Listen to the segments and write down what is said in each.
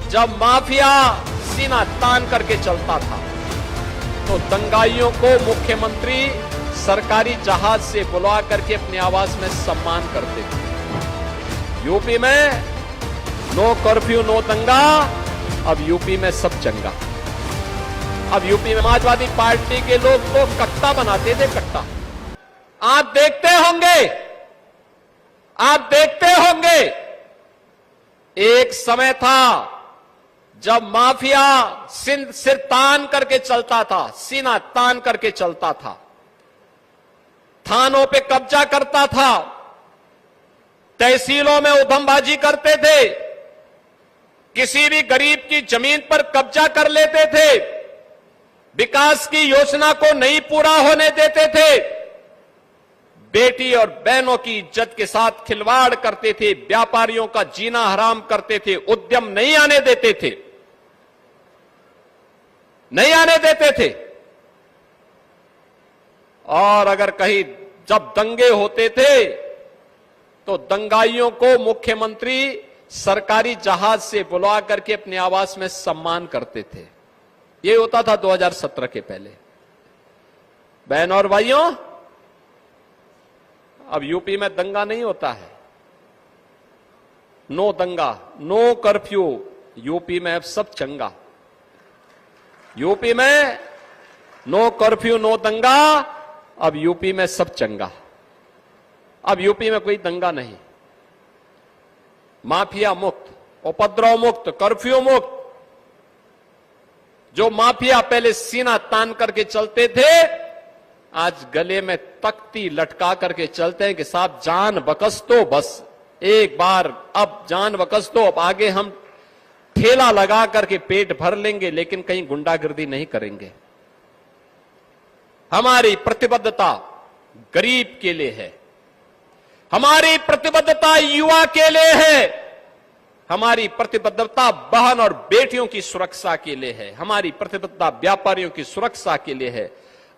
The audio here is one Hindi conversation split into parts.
जब माफिया सीना तान करके चलता था तो दंगाइयों को मुख्यमंत्री सरकारी जहाज से बुला करके अपने आवास में सम्मान करते थे। यूपी में नो कर्फ्यू नो दंगा, अब यूपी में सब चंगा। अब यूपी में समाजवादी पार्टी के लोग तो कट्टा बनाते थे, कट्टा। आप देखते होंगे एक समय था जब माफिया सिर तान करके चलता था, सीना तान करके चलता था, थानों पे कब्जा करता था, तहसीलों में उधमबाजी करते थे, किसी भी गरीब की जमीन पर कब्जा कर लेते थे, विकास की योजना को नहीं पूरा होने देते थे, बेटी और बहनों की इज्जत के साथ खिलवाड़ करते थे, व्यापारियों का जीना हराम करते थे, उद्यम नहीं आने देते थे, और अगर कहीं जब दंगे होते थे तो दंगाइयों को मुख्यमंत्री सरकारी जहाज से बुला करके अपने आवास में सम्मान करते थे। ये होता था 2017 के पहले। बहन और भाइयों, अब यूपी में दंगा नहीं होता है, नो दंगा नो कर्फ्यू, यूपी में अब सब चंगा। यूपी में नो कर्फ्यू नो दंगा, अब यूपी में सब चंगा। अब यूपी में कोई दंगा नहीं, माफिया मुक्त, उपद्रव मुक्त, कर्फ्यू मुक्त। जो माफिया पहले सीना तान करके चलते थे, आज गले में तख्ती लटका करके चलते हैं कि साहब जान बकस दो, बस एक बार अब जान बकस दो, अब आगे हम ठेला लगा करके पेट भर लेंगे, लेकिन कहीं गुंडागिर्दी नहीं करेंगे। हमारी प्रतिबद्धता गरीब के लिए है, हमारी प्रतिबद्धता युवा के लिए है, हमारी प्रतिबद्धता बहन और बेटियों की सुरक्षा के लिए है, हमारी प्रतिबद्धता व्यापारियों की सुरक्षा के लिए है,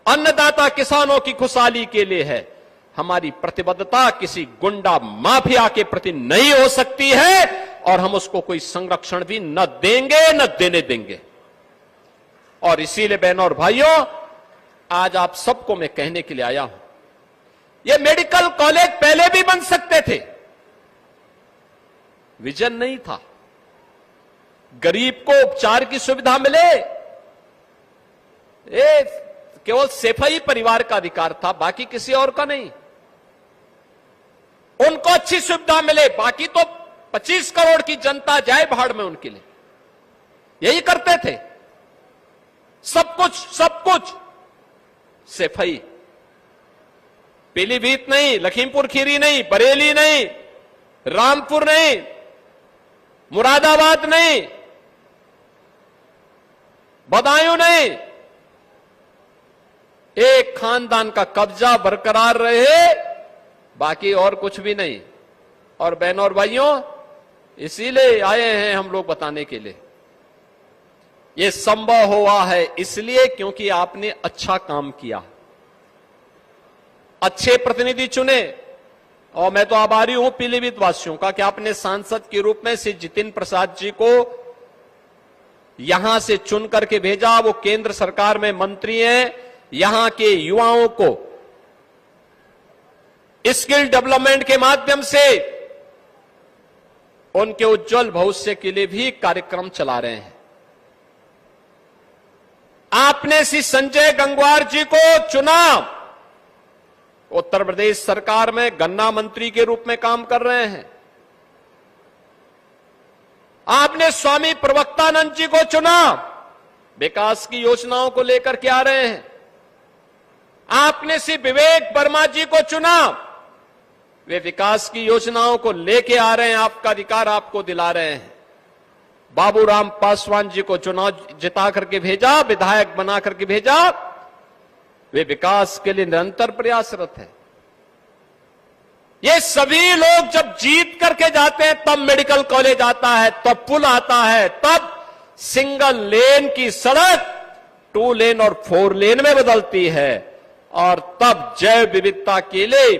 अन्नदाता किसानों की खुशहाली के लिए है। हमारी प्रतिबद्धता किसी गुंडा माफिया के प्रति नहीं हो सकती है, और हम उसको कोई संरक्षण भी न देंगे न देने देंगे। और इसीलिए बहनों और भाइयों, आज आप सबको मैं कहने के लिए आया हूं, ये मेडिकल कॉलेज पहले भी बन सकते थे, विजन नहीं था। गरीब को उपचार की सुविधा मिले, ये केवल सेफई परिवार का अधिकार था, बाकी किसी और का नहीं। उनको अच्छी सुविधा मिले, बाकी तो 25 करोड़ की जनता जाए भाड़ में उनके लिए, यही करते थे। सब कुछ सेफई। पीलीभीत नहीं, लखीमपुर खीरी नहीं, बरेली नहीं, रामपुर नहीं, मुरादाबाद नहीं, बदायूं नहीं, एक खानदान का कब्जा बरकरार रहे, बाकी और कुछ भी नहीं। और बहनों और भाइयों, इसीलिए आए हैं हम लोग बताने के लिए, ये संभव हुआ है इसलिए क्योंकि आपने अच्छा काम किया, अच्छे प्रतिनिधि चुने। और मैं तो आभारी हूं पीलीभीत वासियों का कि आपने सांसद के रूप में श्री जितिन प्रसाद जी को यहां से चुन करके भेजा। वो केंद्र सरकार में मंत्री हैं, यहां के युवाओं को स्किल डेवलपमेंट के माध्यम से उनके उज्जवल भविष्य के लिए भी कार्यक्रम चला रहे हैं। आपने श्री संजय गंगवार जी को चुना, उत्तर प्रदेश सरकार में गन्ना मंत्री के रूप में काम कर रहे हैं। आपने स्वामी प्रवक्तानंद जी को चुना, विकास की योजनाओं को लेकर के आ रहे हैं। आपने श्री विवेक वर्मा जी को चुना, वे विकास की योजनाओं को लेके आ रहे हैं, आपका अधिकार आपको दिला रहे हैं। बाबूराम पासवान जी को चुनाव जिता करके भेजा, विधायक बना करके भेजा, वे विकास के लिए निरंतर प्रयासरत है। ये सभी लोग जब जीत करके जाते हैं, तब मेडिकल कॉलेज आता है, तब पुल आता है, तब सिंगल लेन की सड़क 2 लेन और 4 लेन में बदलती है, और तब जैव विविधता के लिए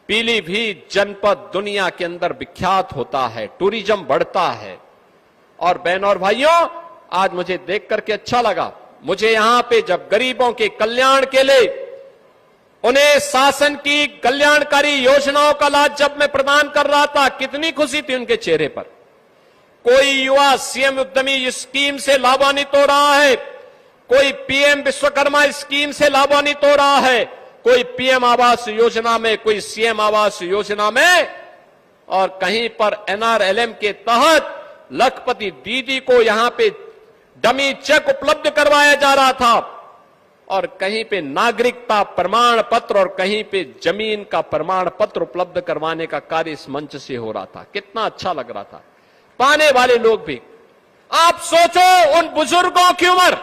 पीलीभीत जनपद दुनिया के अंदर विख्यात होता है, टूरिज्म बढ़ता है। और बहनों और भाइयों, आज मुझे देख करके अच्छा लगा। मुझे यहां पे जब गरीबों के कल्याण के लिए उन्हें शासन की कल्याणकारी योजनाओं का लाभ जब मैं प्रदान कर रहा था, कितनी खुशी थी उनके चेहरे पर। कोई युवा सीएम उद्यमी स्कीम से लाभान्वित हो रहा है, कोई पीएम विश्वकर्मा स्कीम से लाभान्वित हो रहा है, कोई पीएम आवास योजना में, कोई सीएम आवास योजना में, और कहीं पर एनआरएलएम के तहत लखपति दीदी को यहां पे डमी चेक उपलब्ध करवाया जा रहा था, और कहीं पे नागरिकता प्रमाण पत्र और कहीं पे जमीन का प्रमाण पत्र उपलब्ध करवाने का कार्य इस मंच से हो रहा था। कितना अच्छा लग रहा था। पाने वाले लोग भी, आप सोचो उन बुजुर्गों की उम्र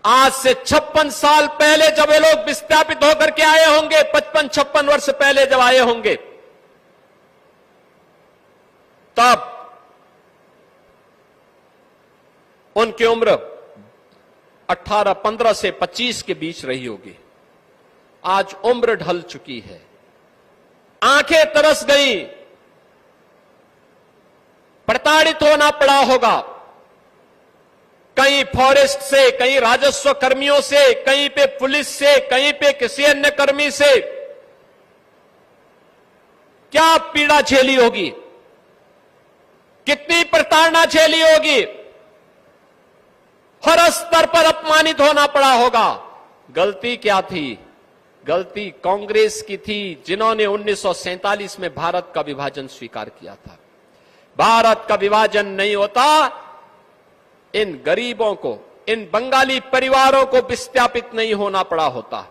आज से 56 साल पहले जब ये लोग विस्थापित होकर के आए होंगे, 55-56 वर्ष पहले जब आए होंगे, तब उनकी उम्र 15 से 25 के बीच रही होगी। आज उम्र ढल चुकी है, आंखें तरस गई, प्रताड़ित होना पड़ा होगा, कहीं फॉरेस्ट से, कहीं राजस्व कर्मियों से, कहीं पे पुलिस से, कहीं पे किसी अन्य कर्मी से। क्या पीड़ा झेली होगी, कितनी प्रताड़ना झेली होगी, हर स्तर पर अपमानित होना पड़ा होगा। गलती क्या थी? गलती कांग्रेस की थी, जिन्होंने 1947 में भारत का विभाजन स्वीकार किया था। भारत का विभाजन नहीं होता, इन गरीबों को, इन बंगाली परिवारों को विस्थापित नहीं होना पड़ा होता,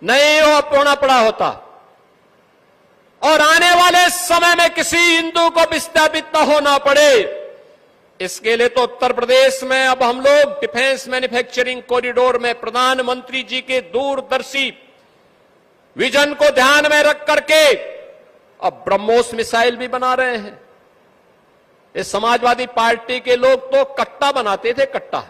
नहीं होना पड़ा होता, और आने वाले समय में किसी हिंदू को विस्थापित न होना पड़े। इसके लिए तो उत्तर प्रदेश में अब हम लोग डिफेंस मैन्युफैक्चरिंग कॉरिडोर में प्रधानमंत्री जी के दूरदर्शी विजन को ध्यान में रख करके अब ब्रह्मोस मिसाइल भी बना रहे हैं। इस समाजवादी पार्टी के लोग तो कट्टा बनाते थे, कट्टा।